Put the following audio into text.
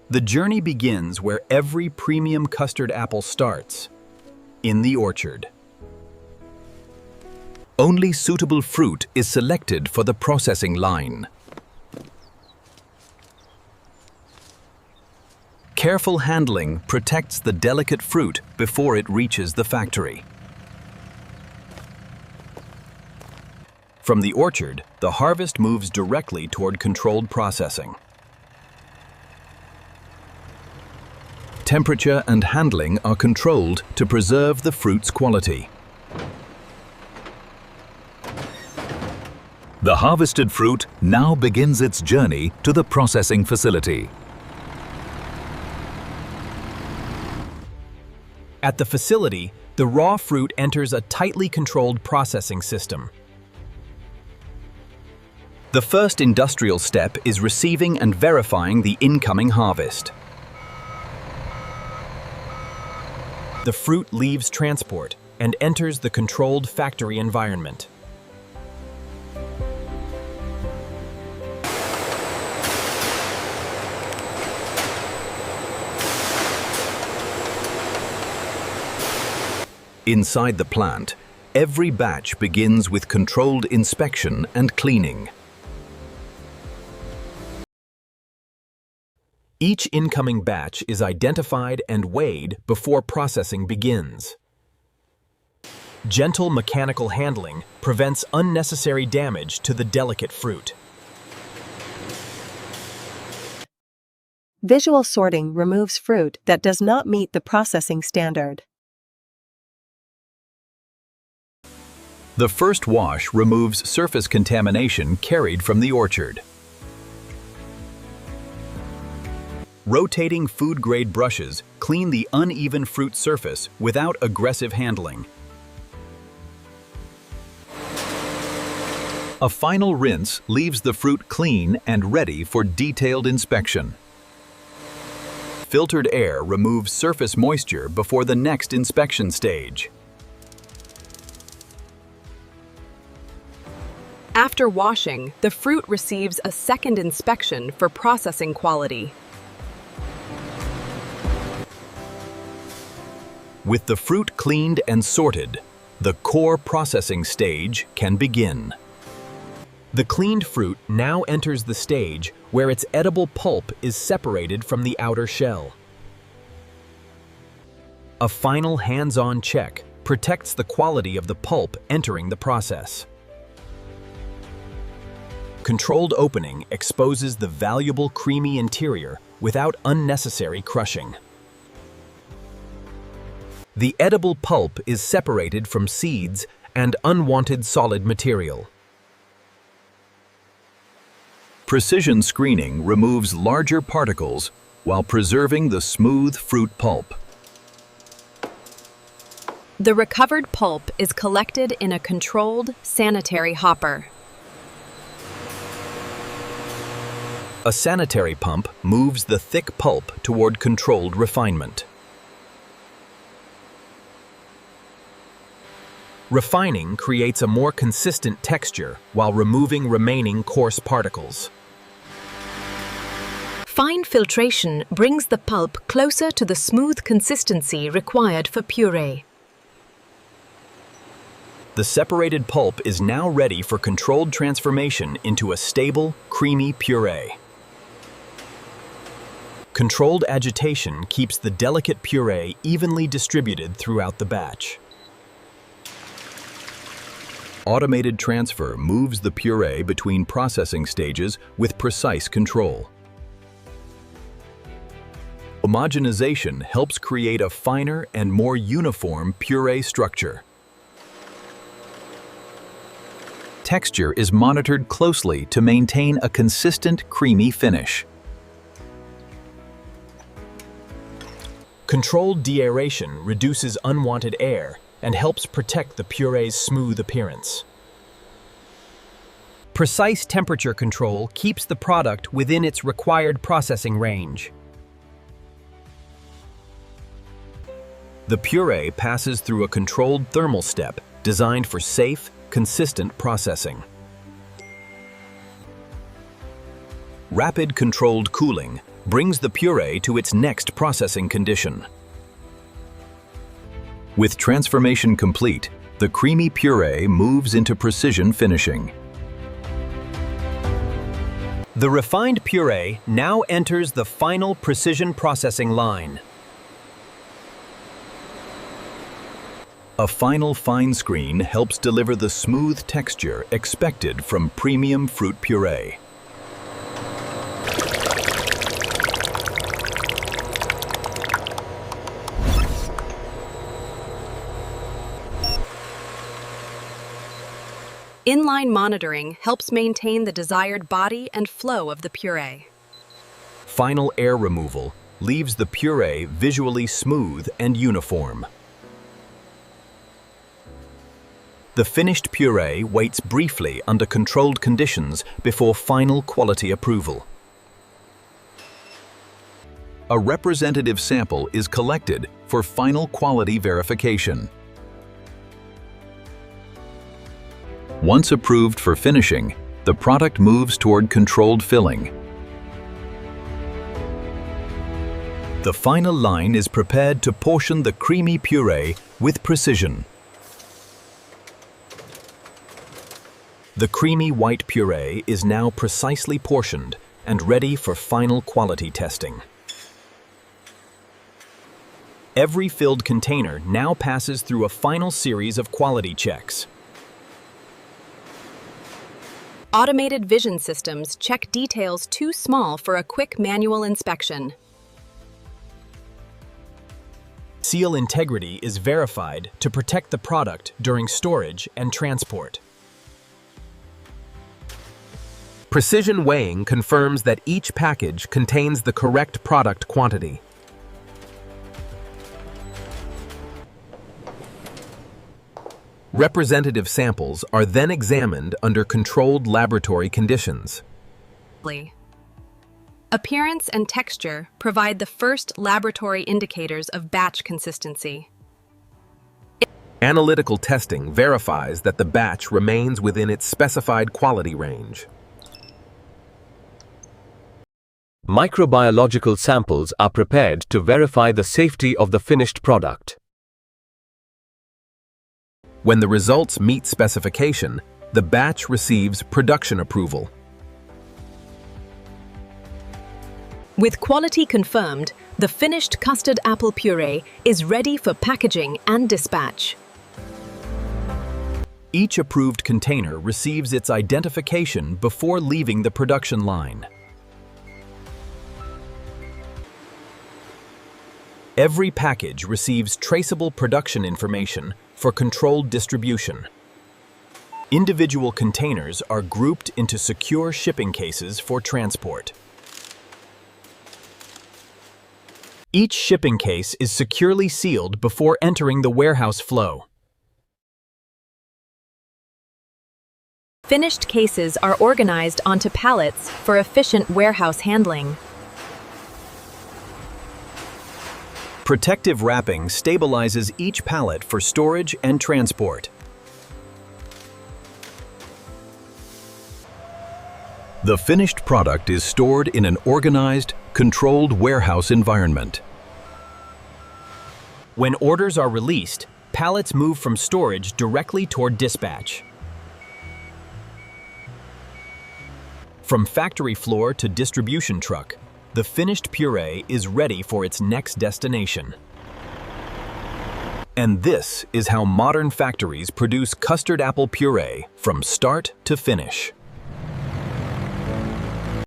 The journey begins where every premium custard apple starts, in the orchard. Only suitable fruit is selected for the processing line. Careful handling protects the delicate fruit before it reaches the factory. From the orchard, the harvest moves directly toward controlled processing. Temperature and handling are controlled to preserve the fruit's quality. The harvested fruit now begins its journey to the processing facility. At the facility, the raw fruit enters a tightly controlled processing system. The first industrial step is receiving and verifying the incoming harvest. The fruit leaves transport and enters the controlled factory environment. Inside the plant, every batch begins with controlled inspection and cleaning. Each incoming batch is identified and weighed before processing begins. Gentle mechanical handling prevents unnecessary damage to the delicate fruit. Visual sorting removes fruit that does not meet the processing standard. The first wash removes surface contamination carried from the orchard. Rotating food-grade brushes clean the uneven fruit surface without aggressive handling. A final rinse leaves the fruit clean and ready for detailed inspection. Filtered air removes surface moisture before the next inspection stage. After washing, the fruit receives a second inspection for processing quality. With the fruit cleaned and sorted, the core processing stage can begin. The cleaned fruit now enters the stage where its edible pulp is separated from the outer shell. A final hands-on check protects the quality of the pulp entering the process. Controlled opening exposes the valuable creamy interior without unnecessary crushing. The edible pulp is separated from seeds and unwanted solid material. Precision screening removes larger particles while preserving the smooth fruit pulp. The recovered pulp is collected in a controlled, sanitary hopper. A sanitary pump moves the thick pulp toward controlled refinement. Refining creates a more consistent texture while removing remaining coarse particles. Fine filtration brings the pulp closer to the smooth consistency required for puree. The separated pulp is now ready for controlled transformation into a stable, creamy puree. Controlled agitation keeps the delicate puree evenly distributed throughout the batch. Automated transfer moves the puree between processing stages with precise control. Homogenization helps create a finer and more uniform puree structure. Texture is monitored closely to maintain a consistent, creamy finish. Controlled deaeration reduces unwanted air and helps protect the puree's smooth appearance. Precise temperature control keeps the product within its required processing range. The puree passes through a controlled thermal step designed for safe, consistent processing. Rapid controlled cooling brings the puree to its next processing condition. With transformation complete, the creamy puree moves into precision finishing. The refined puree now enters the final precision processing line. A final fine screen helps deliver the smooth texture expected from premium fruit puree. Inline monitoring helps maintain the desired body and flow of the puree. Final air removal leaves the puree visually smooth and uniform. The finished puree waits briefly under controlled conditions before final quality approval. A representative sample is collected for final quality verification. Once approved for finishing, the product moves toward controlled filling. The final line is prepared to portion the creamy puree with precision. The creamy white puree is now precisely portioned and ready for final quality testing. Every filled container now passes through a final series of quality checks. Automated vision systems check details too small for a quick manual inspection. Seal integrity is verified to protect the product during storage and transport. Precision weighing confirms that each package contains the correct product quantity. Representative samples are then examined under controlled laboratory conditions. Appearance and texture provide the first laboratory indicators of batch consistency. Analytical testing verifies that the batch remains within its specified quality range. Microbiological samples are prepared to verify the safety of the finished product. When the results meet specification, the batch receives production approval. With quality confirmed, the finished custard apple puree is ready for packaging and dispatch. Each approved container receives its identification before leaving the production line. Every package receives traceable production information for controlled distribution. Individual containers are grouped into secure shipping cases for transport. Each shipping case is securely sealed before entering the warehouse flow. Finished cases are organized onto pallets for efficient warehouse handling. Protective wrapping stabilizes each pallet for storage and transport. The finished product is stored in an organized, controlled warehouse environment. When orders are released, pallets move from storage directly toward dispatch. From factory floor to distribution truck, the finished puree is ready for its next destination. And this is how modern factories produce custard apple puree from start to finish.